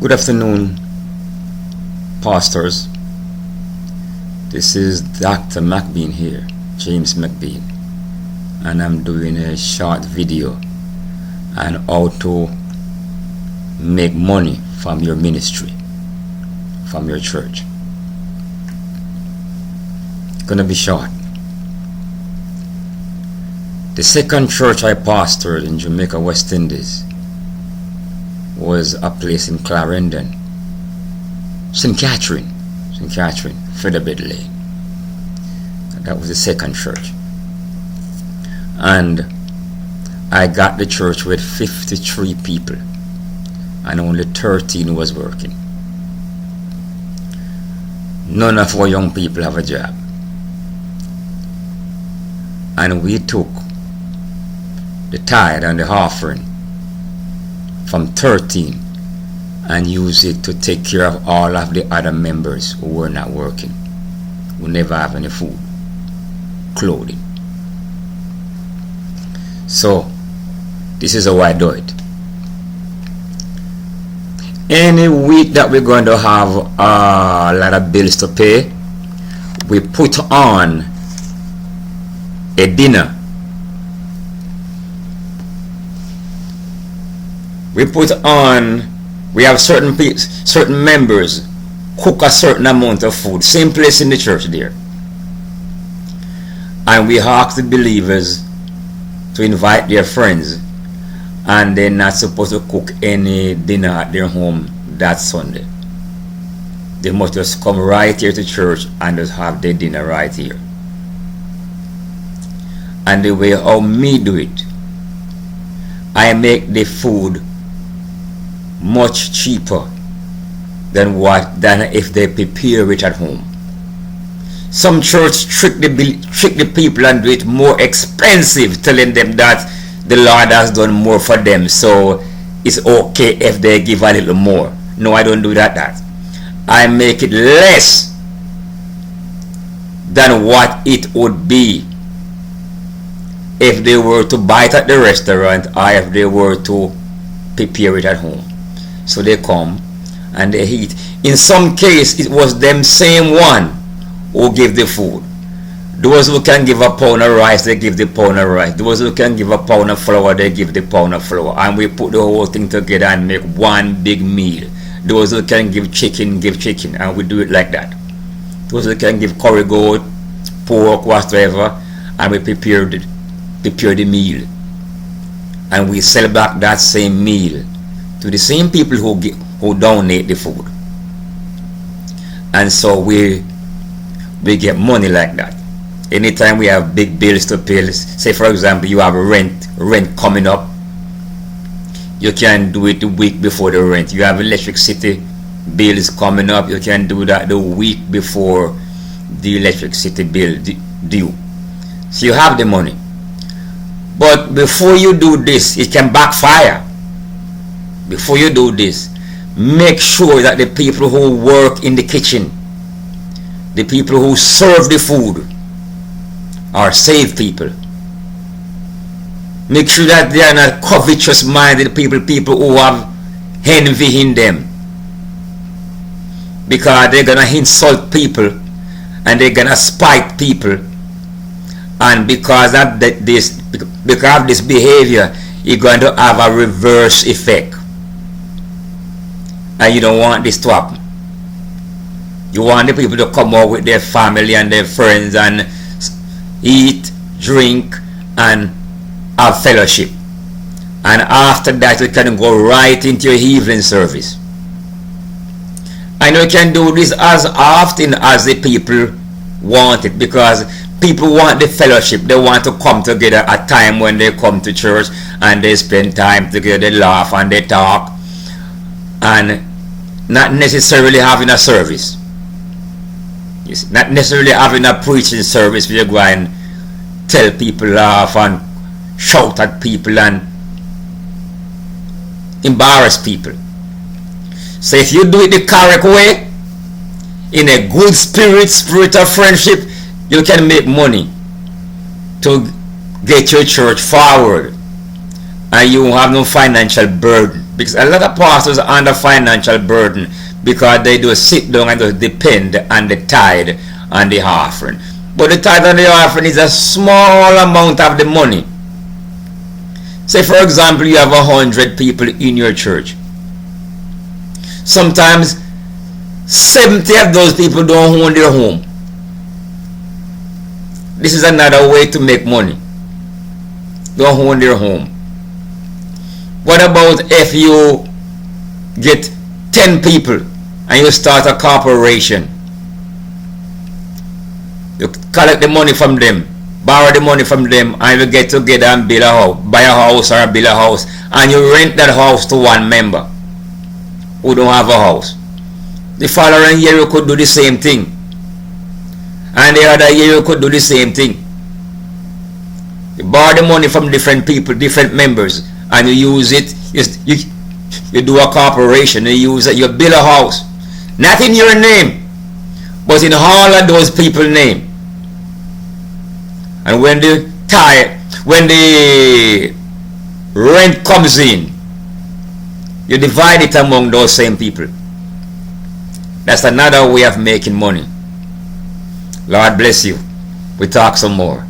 Good afternoon, pastors. This is Dr. McBean here, James McBean, and I'm doing a short video on how to make money from your ministry, from your church. Gonna be short. The second church I pastored in Jamaica, West Indies, was a place in Clarendon, St. Catherine, Featherbed Lane. That was the second church. And I got the church with 53 people, and only 13 was working. None of our young people have a job. And we took the tithe and the offering from 13 and use it to take care of all of the other members who were not working, who never have any food, clothing. So this is how I do it. Any week that we're going to have a lot of bills to pay, we put on a dinner. We have certain members cook a certain amount of food, same place in the church there. And we ask the believers to invite their friends, and they're not supposed to cook any dinner at their home that Sunday. They must just come right here to church and just have their dinner right here. And the way how me do it, I make the food much cheaper than if they prepare it at home. Some church trick the people and do it more expensive, telling them that the Lord has done more for them, so it's okay if they give a little more. No, I don't do that. I make it less than what it would be if they were to buy it at the restaurant or if they were to prepare it at home. So they come and they eat. In some case, it was them same one who give the food. Those who can give a pound of rice, they give the pound of rice. Those who can give a pound of flour, they give the pound of flour. And we put the whole thing together and make one big meal. Those who can give chicken, and we do it like that. Those who can give curry goat, pork, whatever, and we prepare the meal. And we sell back that same meal to the same people who donate the food. And so we get money like that. Anytime we have big bills to pay, say for example you have rent coming up, you can do it the week before the rent. You have electricity bills coming up, you can do that the week before the electricity bill due. So you have the money. But before you do this, it can backfire. Before you do this, make sure that the people who work in the kitchen, the people who serve the food, are saved people. Make sure that they are not covetous-minded people who have envy in them, because they're gonna insult people and they're gonna spite people, and because of this behavior, you're going to have a reverse effect. And you don't want this to happen. You want the people to come out with their family and their friends and eat, drink, and have fellowship. And after that, you can go right into your evening service. And you can do this as often as the people want it, because people want the fellowship. They want to come together at time when they come to church and they spend time together, they laugh and they talk, and not necessarily having a service. Yes, not necessarily having a preaching service where you go and tell people, laugh and shout at people and embarrass people. So if you do it the correct way, in a good spirit of friendship, you can make money to get your church forward, and you won't have no financial burden. Because a lot of pastors are under financial burden because they do sit down and just depend on the tithe and the offering. But the tithe and the offering is a small amount of the money. Say for example you have 100 people in your church. Sometimes 70 of those people don't own their home. This is another way to make money. Don't own their home. What about if you get 10 people and you start a corporation? You collect the money from them, borrow the money from them, and you get together and build a house, buy a house or build a house, and you rent that house to one member who don't have a house. The following year you could do the same thing, and the other year you could do the same thing. You borrow the money from different people, different members, and you use it. You do a corporation. You use it. You build a house, not in your name, but in all of those people's name. And when the rent comes in, you divide it among those same people. That's another way of making money. Lord bless you. We talk some more.